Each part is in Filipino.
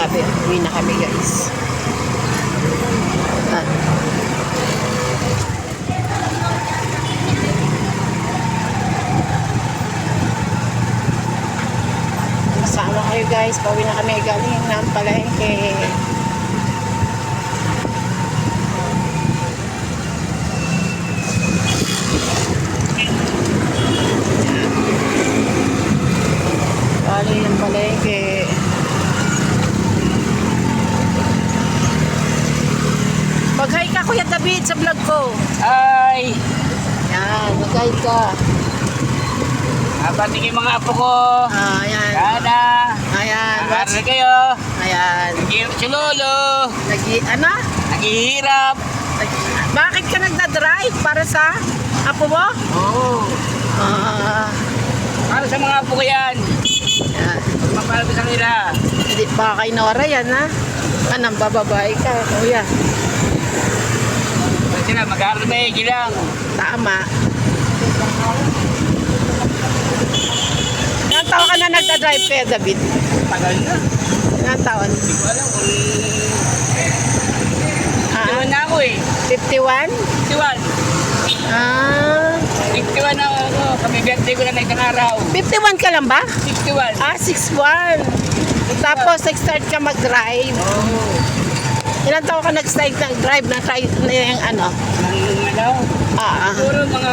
Grabe, uwi na kami guys. Ah. Kasama kayo guys, pauwi na kami galing ng palengke. Galing ng palengke. Mag-hi ka Kuya David sa vlog ko. Ay! Yan, mag-hi ka. Abati yung mga apo ko. Ayan. Kada. Ayan. Nag-aaral kayo. Ayan. Naghihirap si Lolo. Ano? Naghihirap. Bakit ka nagdadrive? Para sa apo mo? Oo. Ah, Para sa mga apo ko yan. yan. Mapalap sa kanila. Hindi pa kay Nora yan ha? Anong bababae ka, kuya? Kasi sila mag-aaral maigi lang. Tama. Ilang taon ka na nagdadrive kaya David? Tagal na. Ilang taon? Hindi ko alam kung... Ah, na ako eh. 51? 51. Ah, 61 na ako. Kami birthday ko na na isang araw. 51 ka lang ba? 61. Ah, 61. Tapos nag-start ka mag-drive. Oo. Ilang taon ka nag-start nag-drive na yung ano? Nang ano? Ah, Siguro mga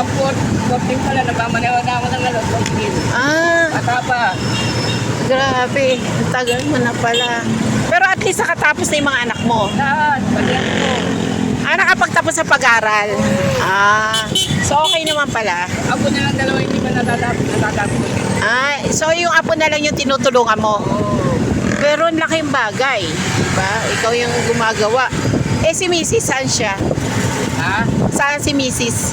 14 pala. Nagmamaneho na ako ng ano. 14. ah, Bata pa. grabe. Ang tagal mo na pala. Pero at least nakatapos na yung mga anak mo. Lahat. Pagyan ko. Ah, nakapagtapos sa pag-aral. Ah, so okay naman pala. Ako na lang dalawa hindi pa natatapos. Ah, so yung apo na lang yung tinutulungan mo. Oo. Pero ang laking bagay. Diba? Ikaw yung gumagawa. Eh si Mrs. saan siya? Ha? Saan si Mrs.?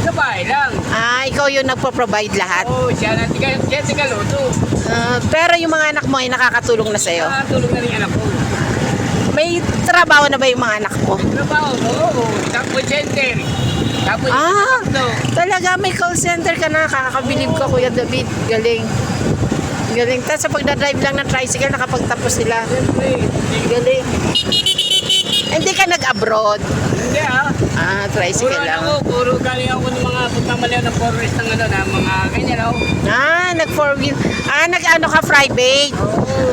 Sa bahay lang. Ah, ikaw yung nagpo-provide lahat. Oo, siya na tiga luto. Ah, pero yung mga anak mo ay nakakatulong na sa'yo. Nakatulong na rin yung anak ko. May trabaho na ba yung mga anak mo? Trabaho, oo. Tapos center. Tapos Ah, no. talaga may call center ka na. Kakabilib ka, Kuya David. Galing. Galing. Tapos sa pagdadrive lang ng tricycle, nakapagtapos sila. Siyempre. Galing. Hindi ka nag-abroad. Hindi ah. Ah, Puro tricycle ano lang. ko, puro galing ako ng mga pagkamalian ng forest ng ano na mga ganyan ako. Ah, nag-four wheel. Ah, nag-ano ka, private. Oo.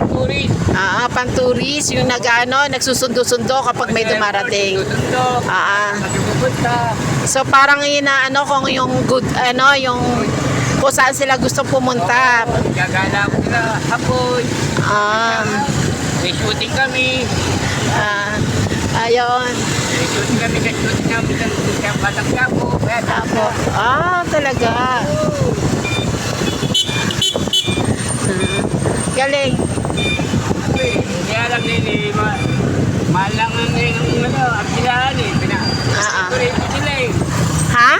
Tourist. Ah, panturis. Yung nag-ano, nagsusundo-sundo kapag may dumarating. Susundo. Ah, Nagpupunta. so parang inaano kung yung good, ano, yung kung saan sila gusto pumunta. Gagala ko sila. Hapon. Ah, May shooting kami. ayun. May shooting kami. Shooting namin sa Batang Quiapo. Kaya Apo. Ah, talaga. Galing. Kaya lang nili, mahal lang ang ano, ang silahan eh. Kuri po sila eh. Ha?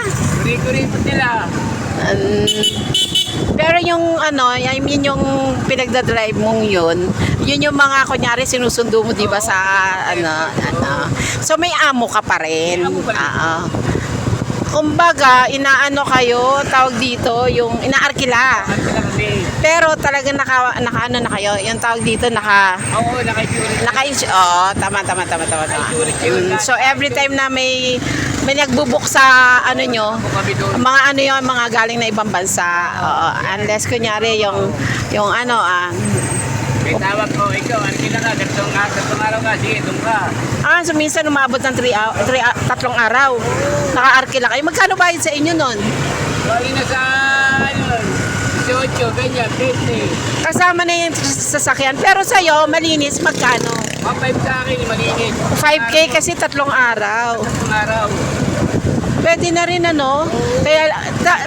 Kuri po sila. Pero yung ano, I mean yung pinagdadrive mong yun yung mga kunyari sinusundo mo 'di ba sa ano. So may amo ka pa rin. May amo pa rin. Oo. Kumbaga, inaano kayo, tawag dito, yung inaarkila. Ang sila kami. Pero talaga naka ano na kayo, yung tawag dito Oo, naka-insurance. tama. Naka-insurance. So every time na may nagbubuk sa ano nyo, Ako kami doon. mga ano yung mga galing na ibang bansa. Oo, unless kunyari yung ano May tawag ko, ikaw, ano sila ka, gatong araw ka, sige, doon ka. so minsan umabot ng 3 araw. Naka-arkila kayo. Magkano bayad sa inyo nun? Bali na sa, ano, 18, ganyan, 50. Kasama na yung sasakyan. Pero sa'yo, malinis, magkano? 1.5 sa akin, malinis. 5K kasi 3 araw. Tatlong araw. Pwede na rin ano. Kaya,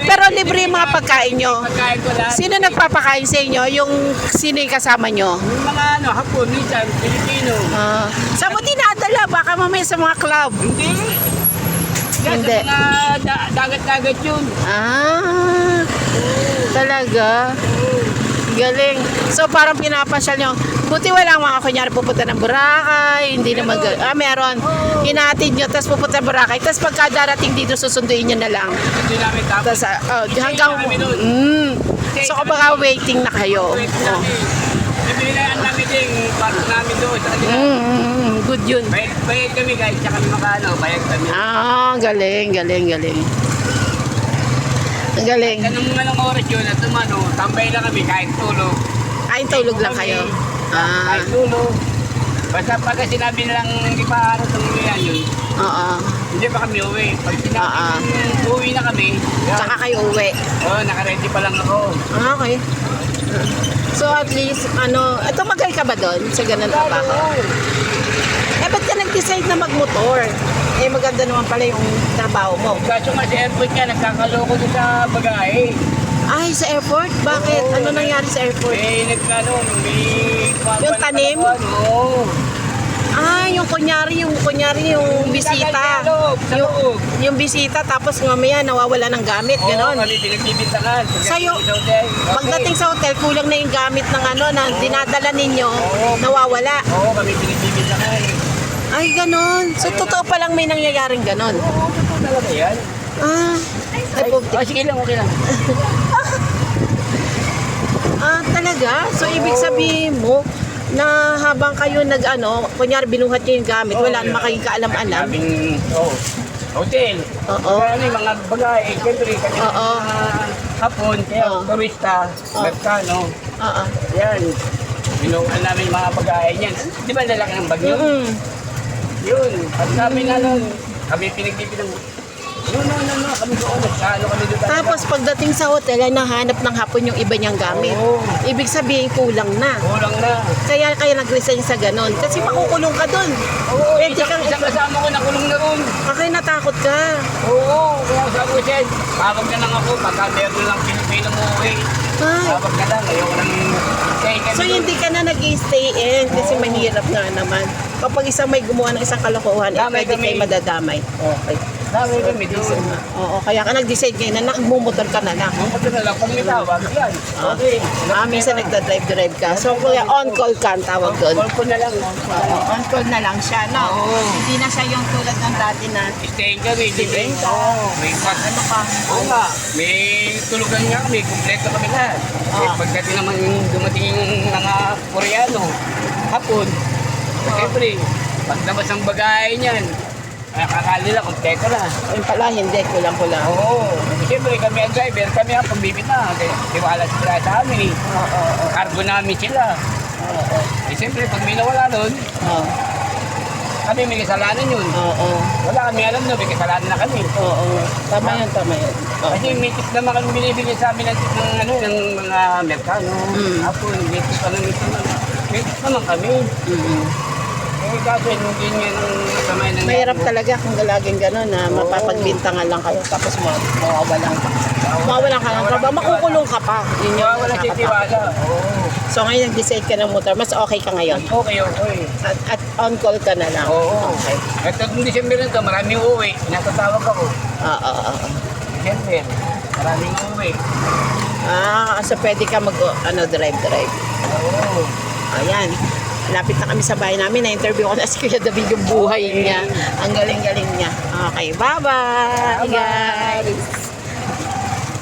pero libre yung mga pagkain nyo. Pagkain ko lahat. Sino nagpapakain sa inyo? Yung sino yung kasama nyo? Yung mga ano, Hapon, minsan, Pilipino. Saan mo dinadala? Baka mamaya sa mga club. Hindi. Yan, Hindi. sa mga dagat-dagat yun. Ah, talaga. Galing. So parang pinapasyal nyo. Buti wala mga kunyari pupunta ng Boracay. Hindi naman. Meron. Hinatid nyo, tapos pupunta ng Boracay. Tapos pagka darating dito, susunduin nyo na lang. Hindi namin tapos. Tapos hanggang. So kapag waiting na kayo. Wait namin. Bibili na yan namin kasi yung park namin doon sa kanila. Good yun. Bayad kami kahit siya kami makano, bayad kami. Galing, galing, galing. Ang galing. Anong oras yun at tambay lang kami kahit tulog. Ay, tulog lang kayo. Kahit tulog. Basta pagka sinabi nilang hindi pa araw tumuloyan yun, Oo. hindi pa kami uwi. Pag sinabi uwi na kami, Saka kayo uwi. nakaready pa lang ako. Okay. So at least, ito magal ka ba doon sa ganun trabaho? Ba't ka nag-decide na magmotor? Maganda naman pala yung trabaho mo. Kaso nga sa airport nga, nagkakaloko doon sa bagahe. Ay, sa airport? Bakit? Oo. Ano nangyari sa airport? May Yung tanim? Oo. Yung kunyari yung bisita. Sa loob. Yung bisita tapos mamaya nawawala ng gamit, Oo, gano'n. kami pinagbibintangan. Sa'yo, Pagdating sa hotel, kulang na yung gamit ng na dinadala ninyo, Oo. nawawala. Oo, kami pinagbibintangan. Ay, gano'n. So, totoo palang may nangyayaring gano'n. Oo, totoo talaga yan. Ay, Sige lang, okay lang. talaga? So, ibig sabihin mo, na habang kayo kunyari binuhat nyo yung gamit, wala naman kayong kaalam-alam. Hotel. Oo. Kaya yung mga bagay, siyempre, kasi Oo. hapon, kaya Oo. turista, Mercano, Oo. yan. Binuhan namin yung mga bagay niyan. Di ba lalaki ng bagyo? Yun. At sabi nga nun, kami pinagpipinang, no, kami doon, kami doon. Tapos pagdating sa hotel, ay nahanap ng hapon yung iba niyang gamit. Oo. Ibig sabihin, kulang na. Kulang na. Kaya nag-resign sa ganon. Kasi makukulong ka doon. Oo, Pwede kang isang kasama ko nakulong na ron. Okay, natakot ka. Oo, kaya sabi ko siya, tawag na lang ako, pagka meron lang Pilipino mo uwi. Ay. Tawag na lang, ayoko nang stay kami. So hindi ka na nag-stay in kasi mahirap nga naman. Kapag isang may gumawa ng isang kalokohan, Damay pwede kami. kayo madadamay. Okay. Dami kami doon. Oo, kaya ka nag-decide ngayon na nagmumotor ka na lang. Pumunta na lang, pag may tawag, yan. Okay. Minsan nagda-drive ka. So kuya, on-call ka ang tawag doon. Call ko na lang. On-call na lang siya, no? Oo. Hindi na siya yung tulad ng dati na Stay kami, libre. Oo, may ano ka. Oo nga, may tulugan nga kami, kumpleto kami lahat. Pagdating naman dumating yung mga Koreano, hapon, siyempre, paglabas ng bagay niyan, kakali lang, kumpleto na. Ayun pala, hindi. Kulang-kulang. Oo, siyempre kami ang driver, kami ang pagbibita. Tiwala sila sa amin eh. Cargo namin sila. Siyempre, pag may nawala doon, kami may kasalanan yun. Wala kami alam na, may kasalanan na kami. Tama yun, tama yun. Kasi may tip naman kami binibigyan sa amin ng mga Mercano. Hapon, may tip pa ng ito naman. May tip naman kami. Kaso hindi niya nang masama ng Mahirap talaga kung laging gano'n na mapapagbintangan lang kayo tapos mawawalan ka. Mawawalan ka ng trabaho, makukulong ka pa. Yun yung wala si nakakatakot. Tiwala. So ngayon nag-decide ka ng motor, mas okay ka ngayon. Okay. At on-call ka na lang. Oo. Okay. At noong December na ito, maraming uuwi. Natatawag ako. Oo. December, maraming uuwi. So pwede ka drive. Oo. Ayan. Lapit na kami sa bahay namin. Na-interview ko na si Kuya David yung buhay niya. Ang galing-galing niya. Okay, bye-bye, guys.